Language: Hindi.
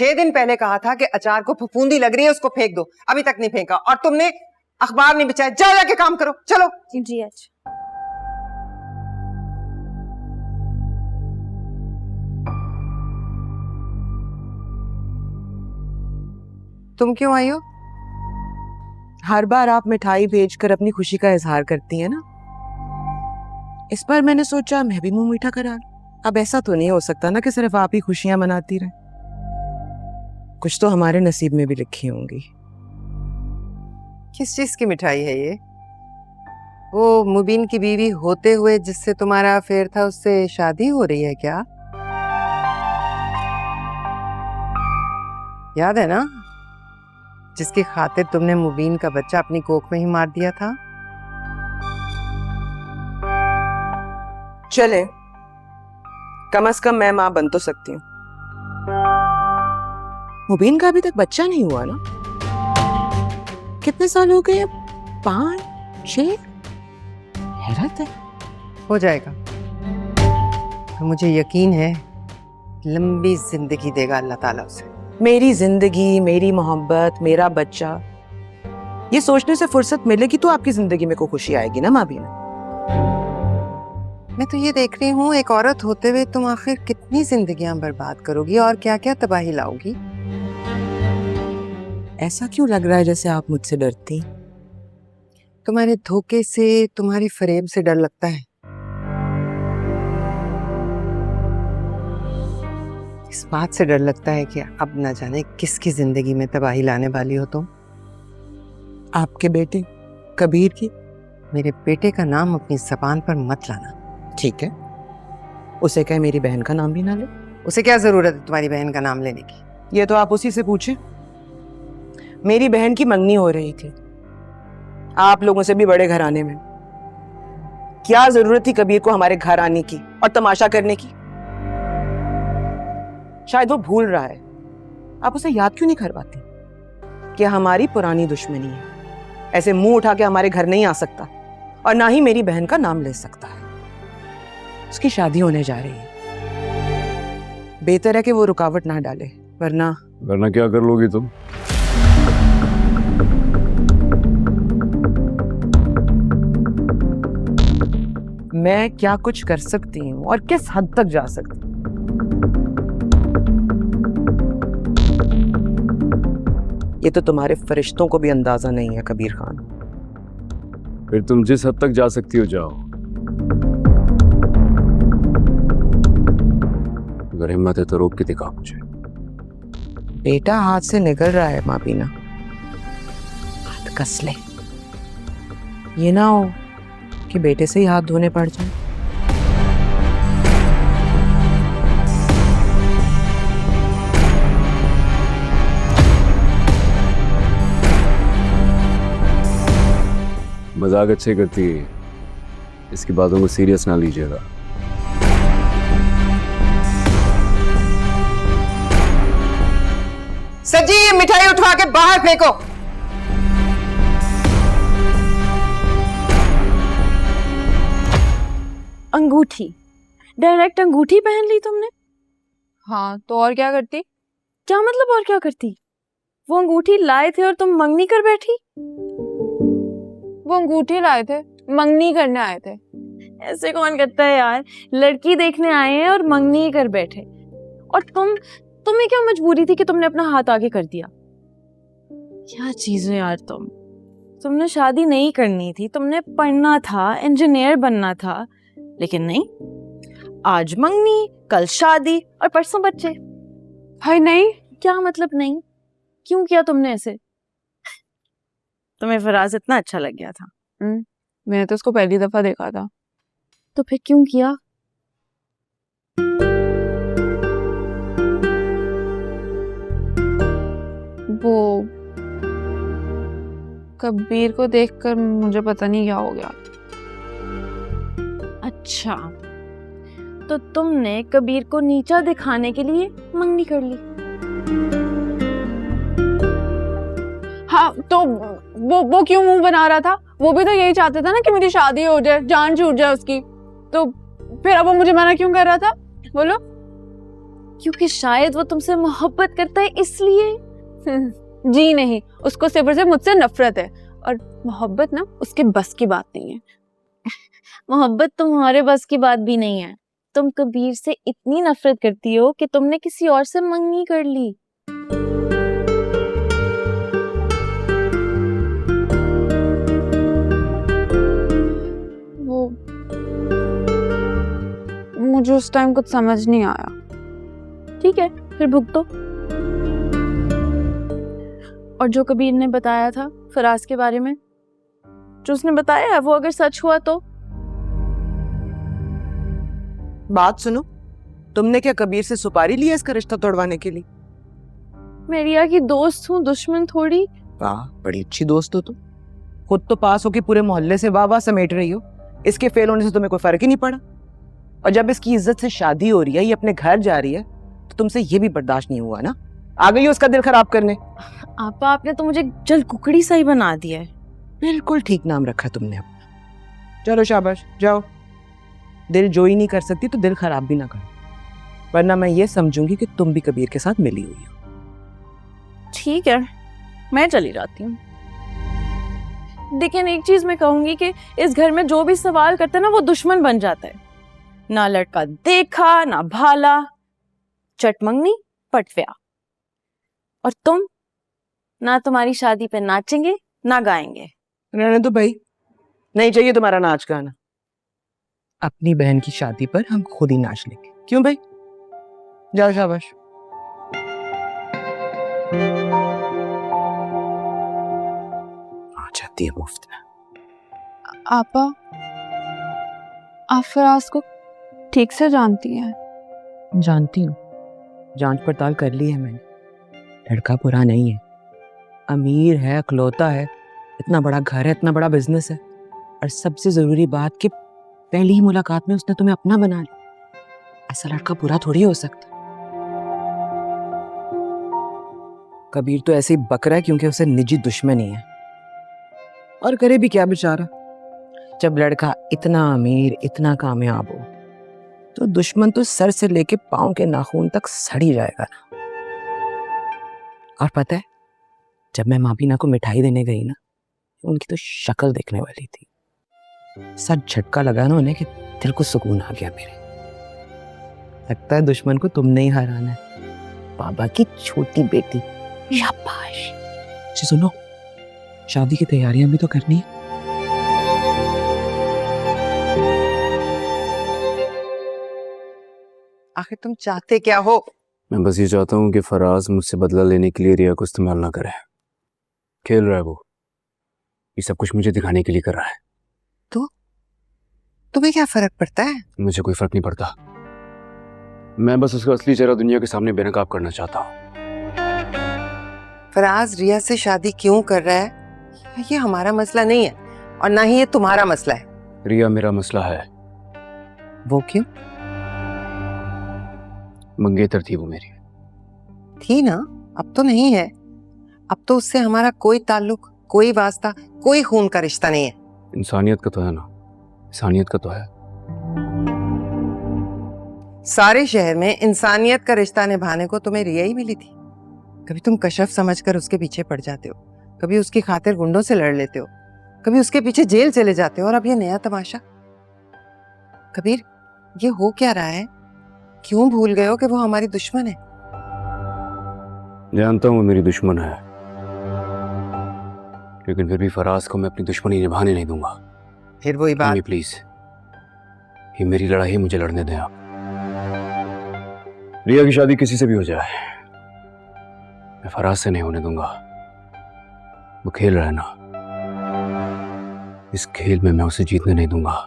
6 दिन पहले कहा था कि अचार को फफूंदी लग रही है, उसको फेंक दो, अभी तक नहीं फेंका। और तुमने अखबार नहीं बिछाया। जाओ जाके काम करो, चलो। जी अच्छा। तुम क्यों आई हो? हर बार आप मिठाई भेजकर अपनी खुशी का इजहार करती हैं ना, इस बार मैंने सोचा मैं भी मुंह मीठा करा लूं। अब ऐसा तो नहीं हो सकता ना कि सिर्फ आप ही खुशियां मनाती रहें, कुछ तो हमारे नसीब में भी लिखी होंगी। किस चीज की मिठाई है ये? वो मुबीन की बीवी होते हुए जिससे तुम्हारा अफेयर था, उससे शादी हो रही है क्या? याद है ना, जिसकी खातिर तुमने मुबीन का बच्चा अपनी कोख में ही मार दिया था? चले, कम से कम मैं मां बन तो सकती हूँ। मुबीन का अभी तक बच्चा नहीं हुआ ना? कितने साल हो गए? 5-6? हैरत है। हो जाएगा। तो मुझे यकीन है लंबी जिंदगी देगा अल्लाह ताला उसे। मेरी जिंदगी, मेरी मोहब्बत, मेरा बच्चा, ये सोचने से फुर्सत मिलेगी तो आपकी जिंदगी में कोई खुशी आएगी ना माबीना? मैं तो ये देख रही हूँ, एक औरत होते हुए तुम आखिर कितनी जिंदगियां बर्बाद करोगी और क्या क्या तबाही लाओगी। ऐसा क्यों लग रहा है जैसे आप मुझसे डरती? तुम्हारे धोखे से, तुम्हारी फरेब से डर लगता है। इस बात से डर लगता है कि अब न जाने किसकी जिंदगी में तबाही लाने वाली हो तुम। आपके बेटे कबीर की? मेरे बेटे का नाम अपनी जबान पर मत लाना। ठीक है, उसे कहे मेरी बहन का नाम भी ना ले। उसे क्या जरूरत है तुम्हारी बहन का नाम लेने की? ये तो आप उसी से पूछे। मेरी बहन की मंगनी हो रही थी, आप लोगों से भी बड़े घराने में। क्या जरूरत थी कबीर को हमारे घर आने की और तमाशा करने की? शायद वो भूल रहा है। आप उसे याद क्यों नहीं करवाती कि हमारी पुरानी दुश्मनी है? ऐसे मुंह उठा के हमारे घर नहीं आ सकता और ना ही मेरी बहन का नाम ले सकता है। उसकी शादी होने जा रही है, बेहतर है कि वो रुकावट ना डाले, वरना क्या कर लोगी तुम? मैं क्या कुछ कर सकती हूँ और किस हद तक जा सकती हूँ। ये तो तुम्हारे फरिश्तों को भी अंदाजा नहीं है कबीर खान। फिर तुम जिस हद तक जा सकती हो जाओ, अगर हिम्मत है तो रोक के दिखा मुझे। बेटा हाथ से निकल रहा है माबीना, हाथ कस ले। ये ना हो कि बेटे से ही हाथ धोने पड़ जाए। मजाक अच्छे करती है, इसकी बातों को सीरियस ना लीजिएगा। सजी, ये मिठाई उठवा के बाहर फेंको। अंगूठी, डायरेक्ट अंगूठी पहन ली तुमने? हाँ तो और क्या करती? क्या मतलब और क्या करती? वो अंगूठी लाए थे और तुम मंगनी कर बैठी? वो अंगूठी लाए थे, मंगनी करने आए थे। ऐसे कौन करता है यार? लड़की देखने आए हैं और मंगनी ही कर बैठे। और तुम्हें क्या मजबूरी थी कि तुमने अपना हाथ आगे कर दिया? क्या चीज है यार तुमने शादी नहीं करनी थी, तुमने पढ़ना था, इंजीनियर बनना था, लेकिन नहीं, आज मंगनी, कल शादी और परसों बच्चे। हाय नहीं। क्या मतलब नहीं? क्यों किया तुमने ऐसे? तुम्हें फराज इतना अच्छा लग गया था? मैंने तो उसको पहली दफा देखा था। तो फिर क्यों किया? वो कबीर को देखकर मुझे पता नहीं क्या हो गया। अच्छा, तो तुमने कबीर को नीचा दिखाने के लिए मंगनी कर ली? हाँ तो वो क्यों मुंह बना रहा था? वो भी तो यही चाहता था ना कि मेरी शादी हो जाए, जान छूट जाए उसकी। तो फिर अब वो मुझे मना क्यों कर रहा था? बोलो। क्योंकि शायद वो तुमसे मोहब्बत करता है इसलिए। जी नहीं, उसको सिर्फ और सिर्फ मुझसे नफरत है, और मोहब्बत ना उसके बस की बात नहीं है। मोहब्बत तुम्हारे बस की बात भी नहीं है। तुम कबीर से इतनी नफरत करती हो कि तुमने किसी और से मंगनी कर ली। वो मुझे उस टाइम कुछ समझ नहीं आया। ठीक है, फिर भुगतो। और जो कबीर ने बताया था फराज के बारे में, जो उसने बताया है वो अगर सच हुआ तो? बात सुनो, तुमने क्या कबीर से सुपारी लिया इसका रिश्ता तोड़वाने के लिए? मैं रिया की दोस्त हूँ, दुश्मन थोड़ी। वाह, बड़ी अच्छी दोस्त हो तुम। खुद तो पास होके पूरे मोहल्ले से वाह वाह समेट रही हो, इसके फेल होने से तुम्हें कोई फर्क ही नहीं पड़ा। और जब इसकी इज्जत से शादी हो रही है, ये अपने घर जा रही है, तो तुमसे ये भी बर्दाश्त नहीं हुआ ना? आ गई हो उसका दिल खराब करने। आपा, आपने तो मुझे जल कुकड़ी सा ही बना दिया है। बिल्कुल ठीक नाम रखा तुमने अपना। चलो शाबाश, जाओ। दिल जो ही नहीं कर सकती तो दिल खराब भी ना करो, वरना मैं ये समझूंगी कि तुम भी कबीर के साथ मिली हुई हो। ठीक है, मैं चली जाती हूँ। लेकिन एक चीज मैं कहूंगी कि इस घर में जो भी सवाल करता है ना, वो दुश्मन बन जाता है। ना लड़का देखा ना भाला, चटमंगनी पटव्या। और तुम ना तुम्हारी शादी पे नाचेंगे ना गाएंगे। रहने दो भाई, नहीं चाहिए तुम्हारा नाच गाना। अपनी बहन की शादी पर हम खुद ही नाच लेंगे। क्यों भाई? जाओ, शाबाश। आ जाती है मुफ्त में। आपा, आप फराज को ठीक से जानती हैं? जानती हूँ, जांच पड़ताल कर ली है मैंने। लड़का बुरा नहीं है, अमीर है, अकलौता है, इतना बड़ा घर है, इतना बड़ा बिजनेस है, और सबसे जरूरी बात कि पहली ही मुलाकात में उसने तुम्हें अपना बना लिया। ऐसा लड़का बुरा थोड़ी हो सकता। कबीर तो ऐसे ही बक रहा है क्योंकि उसे निजी दुश्मनी है, और करे भी क्या बेचारा। जब लड़का इतना अमीर, इतना कामयाब हो, तो दुश्मन तो सर से लेके पांव के नाखून तक सड़ ही जाएगा ना। और पता है, जब मैं माबीना को मिठाई देने गई ना, उनकी तो शक्ल देखने वाली थी। सच झटका लगा ना उन्हें कि दिल को सुकून आ गया मेरे। लगता है दुश्मन को तुमने ही हराना है, बाबा की छोटी बेटी। शाबाश। जी सुनो, शादी की तैयारियां भी तो करनी है। आखिर तुम चाहते क्या हो? मैं बस ये चाहता हूँ कि फराज मुझसे बदला लेने के लिए रिया को इस्तेमाल ना करे। खेल रहा है वो, ये सब कुछ मुझे दिखाने के लिए कर रहा है। तो तुम्हें क्या फर्क पड़ता है? मुझे कोई फर्क नहीं पड़ता, मैं बस उसका असली चेहरा दुनिया के सामने बेनकाब करना चाहता हूँ। फराज रिया से शादी क्यों कर रहा है, ये हमारा मसला नहीं है, और ना ही ये तुम्हारा मसला है। रिया मेरा मसला है। वो क्यों? मंगेतर थी वो मेरी। थी ना, अब तो नहीं है। अब तो उससे हमारा कोई ताल्लुक, कोई वास्ता, कोई खून का रिश्ता नहीं है। इंसानियत का तो है ना, इंसानियत का तो है। सारे शहर में इंसानियत का रिश्ता निभाने को तुम्हें रिया ही मिली थी। कभी तुम कशफ समझकर उसके पीछे पड़ जाते हो, कभी उसकी खातिर गुंडों से लड़ लेते हो, कभी उसके पीछे जेल चले जाते हो, और अब ये नया तमाशा। कबीर, ये हो क्या रहा है? क्यों भूल गए हो कि वो हमारी दुश्मन है? जानता हूँ वो मेरी दुश्मन है, लेकिन फिर भी फराज को मैं अपनी दुश्मनी निभाने नहीं दूंगा। फिर वही बात। प्लीज, ये मेरी लड़ाई है, मुझे लड़ने दें आप। रिया की शादी किसी से भी हो जाए, मैं फराज से नहीं होने दूंगा। वो खेल रहा है ना, इस खेल में मैं उसे जीतने नहीं दूंगा।